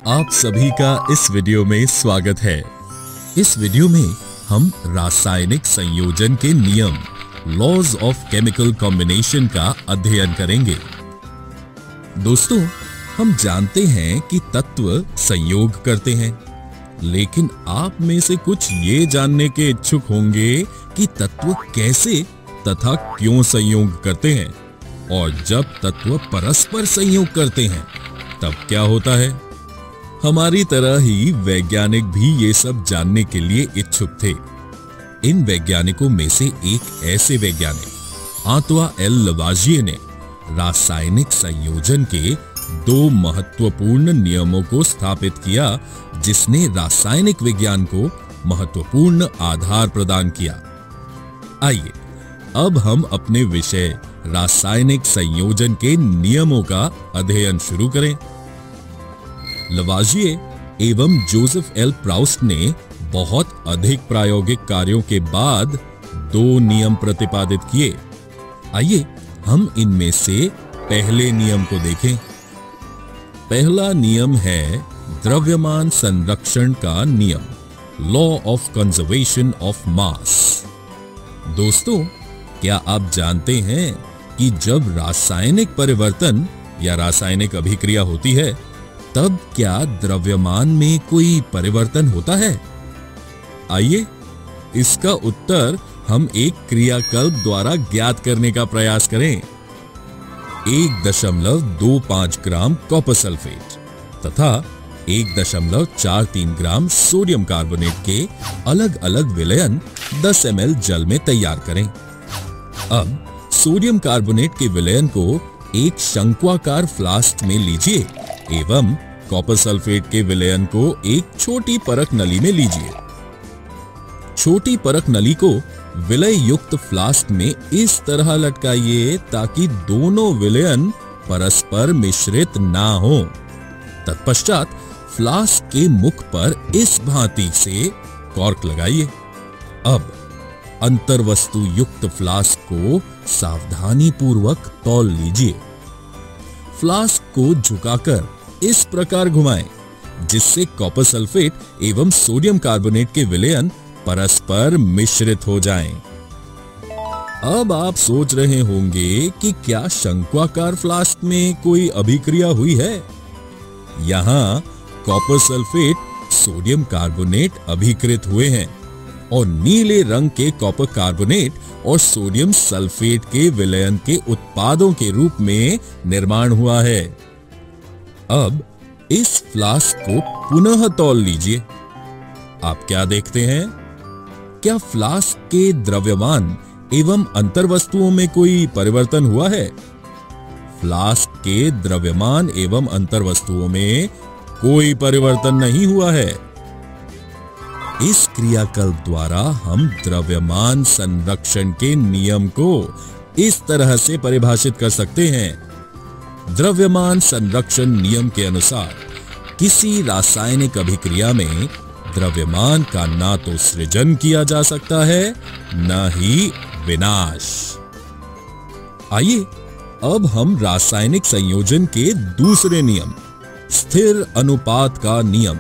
आप सभी का इस वीडियो में स्वागत है। इस वीडियो में हम रासायनिक संयोजन के नियम लॉज ऑफ केमिकल कॉम्बिनेशन का अध्ययन करेंगे। दोस्तों, हम जानते हैं कि तत्व संयोग करते हैं, लेकिन आप में से कुछ ये जानने के इच्छुक होंगे कि तत्व कैसे तथा क्यों संयोग करते हैं, और जब तत्व परस्पर संयोग करते हैं तब क्या होता है। हमारी तरह ही वैज्ञानिक भी ये सब जानने के लिए इच्छुक थे। इन वैज्ञानिकों में से एक ऐसे वैज्ञानिक आंतोआ एल लवाजिये ने रासायनिक संयोजन के दो महत्वपूर्ण नियमों को स्थापित किया, जिसने रासायनिक विज्ञान को महत्वपूर्ण आधार प्रदान किया। आइए अब हम अपने विषय रासायनिक संयोजन के नियमों का अध्ययन शुरू करें। लवाजिये एवं जोसेफ एल प्राउस्ट ने बहुत अधिक प्रायोगिक कार्यों के बाद दो नियम प्रतिपादित किए। आइए हम इनमें से पहले नियम को देखें। पहला नियम है द्रव्यमान संरक्षण का नियम, law of conservation of mass. दोस्तों, क्या आप जानते हैं कि जब रासायनिक परिवर्तन या रासायनिक अभिक्रिया होती है तब क्या द्रव्यमान में कोई परिवर्तन होता है? आइए इसका उत्तर हम एक क्रियाकल्प द्वारा ज्ञात करने का प्रयास करें। 1.25 ग्राम कॉपर सल्फेट तथा 1.43 ग्राम सोडियम कार्बोनेट के अलग अलग विलयन 10 ml जल में तैयार करें। अब सोडियम कार्बोनेट के विलयन को एक शंक्वाकार फ्लास्क में लीजिए एवं कॉपर सल्फेट के विलयन को एक छोटी परख नली में लीजिए। छोटी परख नली को विलय युक्त फ्लास्क में इस तरह लटकाइए ताकि दोनों विलयन परस्पर मिश्रित ना हो। तत्पश्चात फ्लास्क के मुख पर इस भांति से कॉर्क लगाइए। अब अंतर्वस्तु युक्त फ्लास्क को सावधानी पूर्वक तौल लीजिए। फ्लास्क को झुकाकर इस प्रकार घुमाएं जिससे कॉपर सल्फेट एवं सोडियम कार्बोनेट के विलयन परस्पर मिश्रित हो जाएं। अब आप सोच रहे होंगे कि क्या शंक्वाकार फ्लास्क में कोई अभिक्रिया हुई है? यहाँ कॉपर सल्फेट सोडियम कार्बोनेट अभिकृत हुए हैं और नीले रंग के कॉपर कार्बोनेट और सोडियम सल्फेट के विलयन के उत्पादों के रूप में निर्माण हुआ है। अब इस फ्लास्क को पुनः तौल लीजिए। आप क्या देखते हैं? क्या फ्लास्क के द्रव्यमान एवं अंतर्वस्तुओं में कोई परिवर्तन हुआ है? फ्लास्क के द्रव्यमान एवं अंतर्वस्तुओं में कोई परिवर्तन नहीं हुआ है। इस क्रियाकल्प द्वारा हम द्रव्यमान संरक्षण के नियम को इस तरह से परिभाषित कर सकते हैं। द्रव्यमान संरक्षण नियम के अनुसार किसी रासायनिक अभिक्रिया में द्रव्यमान का ना तो सृजन किया जा सकता है न ही विनाश। आइए अब हम रासायनिक संयोजन के दूसरे नियम, स्थिर अनुपात का नियम,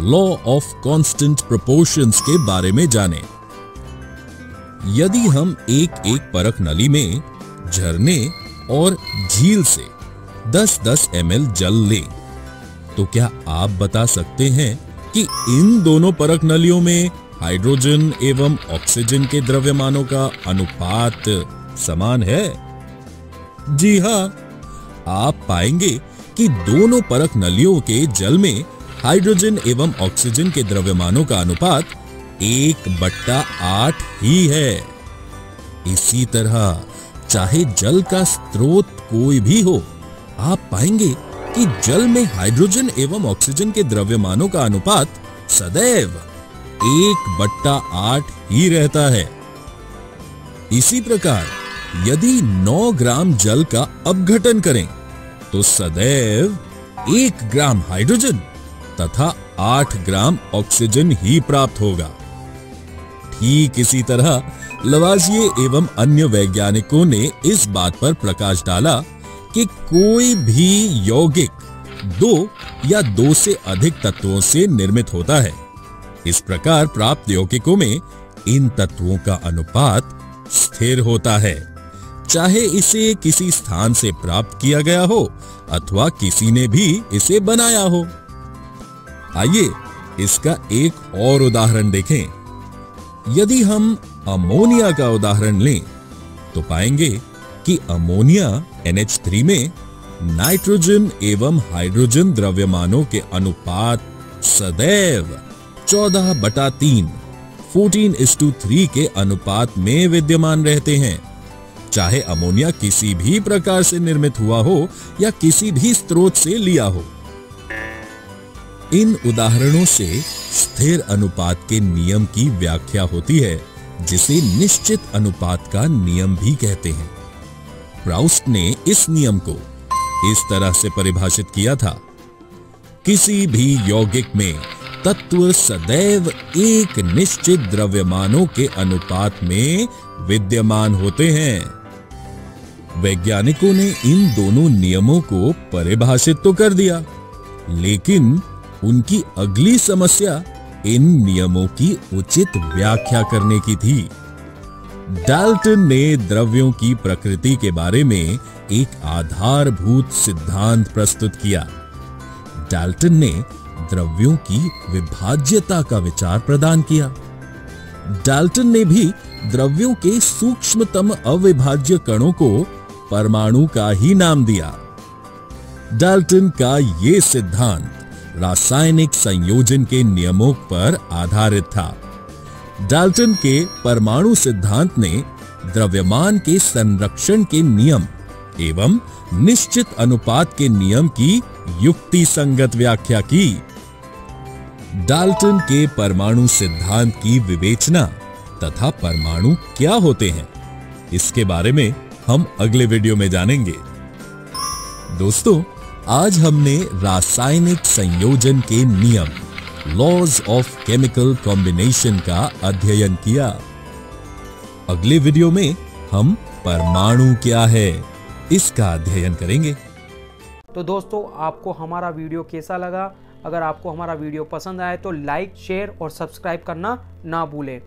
लॉ ऑफ कांस्टेंट प्रोपोर्शंस के बारे में जानें। यदि हम एक एक परख नली में झरने और झील से 10-10 ml जल लें, तो क्या आप बता सकते हैं कि इन दोनों परख नलियों में हाइड्रोजन एवं ऑक्सीजन के द्रव्यमानों का अनुपात समान है? जी हां, आप पाएंगे कि दोनों परख नलियों के जल में हाइड्रोजन एवं ऑक्सीजन के द्रव्यमानों का अनुपात 1/8 ही है। इसी तरह चाहे जल का स्रोत कोई भी हो, आप पाएंगे कि जल में हाइड्रोजन एवं ऑक्सीजन के द्रव्यमानों का अनुपात सदैव 1/8 ही रहता है। इसी प्रकार यदि 9 ग्राम जल का अपघटन करें तो सदैव 1 ग्राम हाइड्रोजन तथा 8 ग्राम ऑक्सीजन ही प्राप्त होगा। ठीक इसी तरह लवाजिये एवं अन्य वैज्ञानिकों ने इस बात पर प्रकाश डाला कि कोई भी यौगिक 2 या 2 से अधिक तत्वों से निर्मित होता है। इस प्रकार प्राप्त यौगिकों में इन तत्वों का अनुपात स्थिर होता है, चाहे इसे किसी स्थान से प्राप्त किया गया हो अथवा किसी ने भी इसे बनाया हो। आइए इसका एक और उदाहरण देखें। यदि हम अमोनिया का उदाहरण लें तो पाएंगे कि अमोनिया NH3 में नाइट्रोजन एवं हाइड्रोजन द्रव्यमानों के अनुपात सदैव 14/3 14:3 के अनुपात में विद्यमान रहते हैं, चाहे अमोनिया किसी भी प्रकार से निर्मित हुआ हो या किसी भी स्रोत से लिया हो। इन उदाहरणों से स्थिर अनुपात के नियम की व्याख्या होती है, जिसे निश्चित अनुपात का नियम भी कहते हैं। प्राउस्ट ने इस नियम को इस तरह से परिभाषित किया था: किसी भी यौगिक में तत्व सदैव एक निश्चित द्रव्यमानों के अनुपात में विद्यमान होते हैं। वैज्ञानिकों ने इन दोनों नियमों को परिभाषित तो कर दिया, लेकिन उनकी अगली समस्या इन नियमों की उचित व्याख्या करने की थी। डाल्टन ने द्रव्यों की प्रकृति के बारे में एक आधारभूत सिद्धांत प्रस्तुत किया। डाल्टन ने द्रव्यों की विभाज्यता का विचार प्रदान किया। डाल्टन ने भी द्रव्यों के सूक्ष्मतम अविभाज्य कणों को परमाणु का ही नाम दिया। डाल्टन का यह सिद्धांत रासायनिक संयोजन के नियमों पर आधारित था। डाल्टन के परमाणु सिद्धांत ने द्रव्यमान के संरक्षण के नियम एवं निश्चित अनुपात के नियम की युक्ति संगत व्याख्या की। डाल्टन के परमाणु सिद्धांत की विवेचना तथा परमाणु क्या होते हैं, इसके बारे में हम अगले वीडियो में जानेंगे। दोस्तों, आज हमने रासायनिक संयोजन के नियम, लॉज ऑफ केमिकल कॉम्बिनेशन का अध्ययन किया। अगले वीडियो में हम परमाणु क्या है, इसका अध्ययन करेंगे। तो दोस्तों, आपको हमारा वीडियो कैसा लगा? अगर आपको हमारा वीडियो पसंद आए तो लाइक, शेयर और सब्सक्राइब करना ना भूलें।